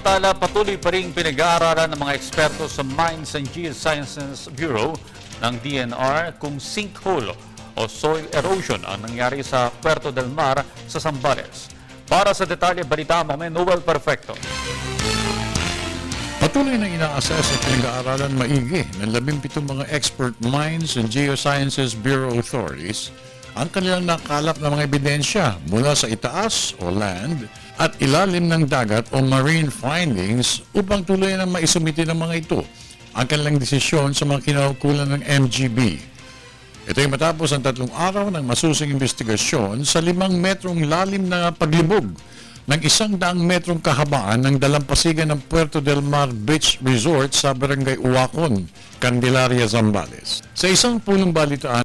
Samantala, patuloy pa rin pinag-aaralan ng mga eksperto sa Mines and Geosciences Bureau ng DNR kung sinkhole o soil erosion ang nangyari sa Puerto del Mar sa Zambales. Para sa detalye, balita mo kami Noel Perfecto. Patuloy na ina-assess at pinag-aaralan maigi ng 17 mga expert Mines and Geosciences Bureau authorities ang kanilang nakalap na mga ebidensya mula sa itaas o land at ilalim ng dagat o marine findings upang tuluyan ang maisumiti ng mga ito ang kanilang desisyon sa mga kinaukulan ng MGB. Ito ay matapos ang 3 araw ng masusing investigasyon sa 5 metrong lalim na paglibog ng 100 metrong kahabaan ng dalampasigan ng Puerto del Mar Beach Resort sa Barangay Uwakon, Candelaria, Zambales. Sa isang pulong balitaan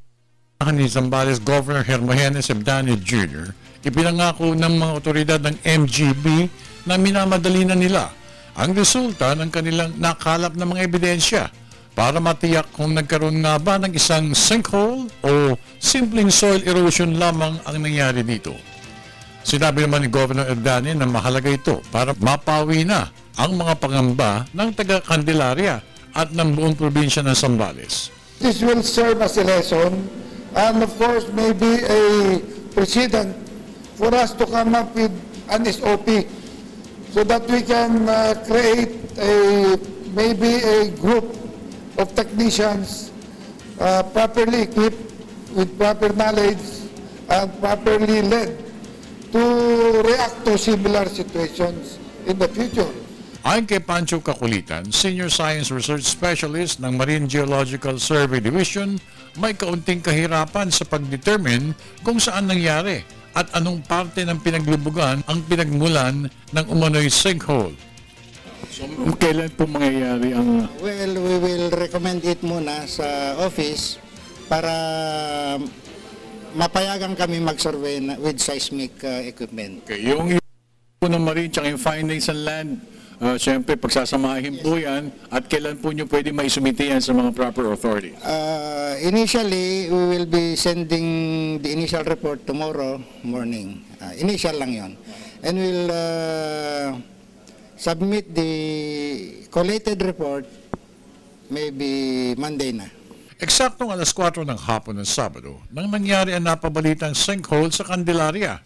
ni Zambales Governor Hermogenes Ebdane Jr., ipinangako ng mga otoridad ng MGB na minamadali na nila ang resulta ng kanilang nakalap na mga ebidensya para matiyak kung nagkaroon nga ba ng isang sinkhole o simpleng soil erosion lamang ang nangyari dito. Sinabi naman ni Governor Ebdane na mahalaga ito para mapawi na ang mga pangamba ng taga-Candelaria at ng buong probinsya ng Zambales. This will serve as a lesson and of course maybe a precedent for us to come up with an SOP so that we can create maybe a group of technicians properly equipped with proper knowledge and properly led to react to similar situations in the future. Ayon kay Pancho Kakulitan, Senior Science Research Specialist ng Marine Geological Survey Division, may kaunting kahirapan sa pag-determine kung saan nangyari at anong parte ng pinaglubugan ang pinagmulan ng umano'y sinkhole. So, kailan po mangyayari ang... Well, we will recommend it muna sa office para mapayagan kami mag-survey with seismic equipment. Okay, yung ng marine at yung findings ng land, siyempre pagsasamahin po yan at kailan po nyo pwede maisumiti yan sa mga proper authorities? Initially, we will be sending the initial report tomorrow morning. Initial lang yon. And we'll submit the collated report maybe Monday na. Eksaktong alas 4 ng hapon ng Sabado nang nangyari ang napabalitang sinkhole sa Candelaria.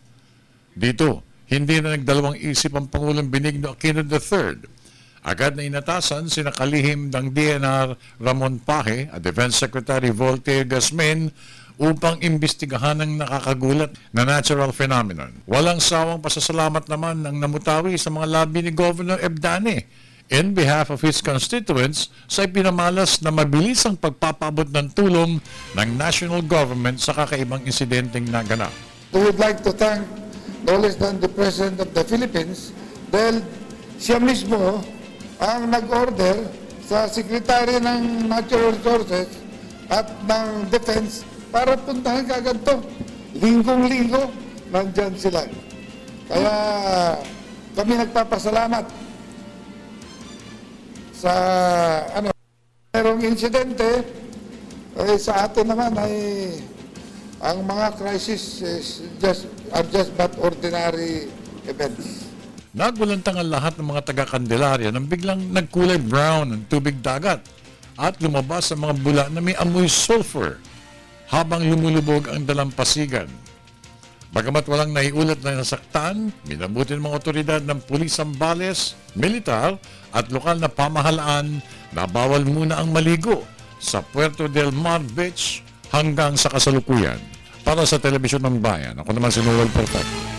Dito, hindi na nagdalawang isip ang Pangulong Benigno Aquino III. Agad na inatasan sina kalihim ng DNR Ramon Paje at Defense Secretary Voltaire Gasmin upang imbestigahan ang nakakagulat na natural phenomenon. Walang sawang pasasalamat naman ng namutawi sa mga labi ni Governor Ebdane in behalf of his constituents sa ipinamalas na mabilis ang pagpapabot ng tulong ng national government sa kakaibang insidenteng naganap. We would like to thank no less than the President of the Philippines dahil siya mismo ang nag-order sa Secretary ng Natural Resources at ng Defense para puntahan kagad to. Linggong-linggo, nandyan sila. Kaya kami nagpapasalamat sa merong insidente sa atin naman ay ang mga crisis are just but ordinary events. Nagulantang ang lahat ng mga taga-Candelaria nang biglang nagkulay brown ang tubig dagat at lumabas ang mga bula na may amoy sulfur habang lumulubog ang dalampasigan. Bagamat walang naiulat na nasaktan, minabuti ng mga otoridad ng Pulis Zambales, militar at lokal na pamahalaan na bawal muna ang maligo sa Puerto del Mar Beach hanggang sa kasalukuyan. Para sa Telebisyon ng Bayan, ako naman si Noel Perfecto.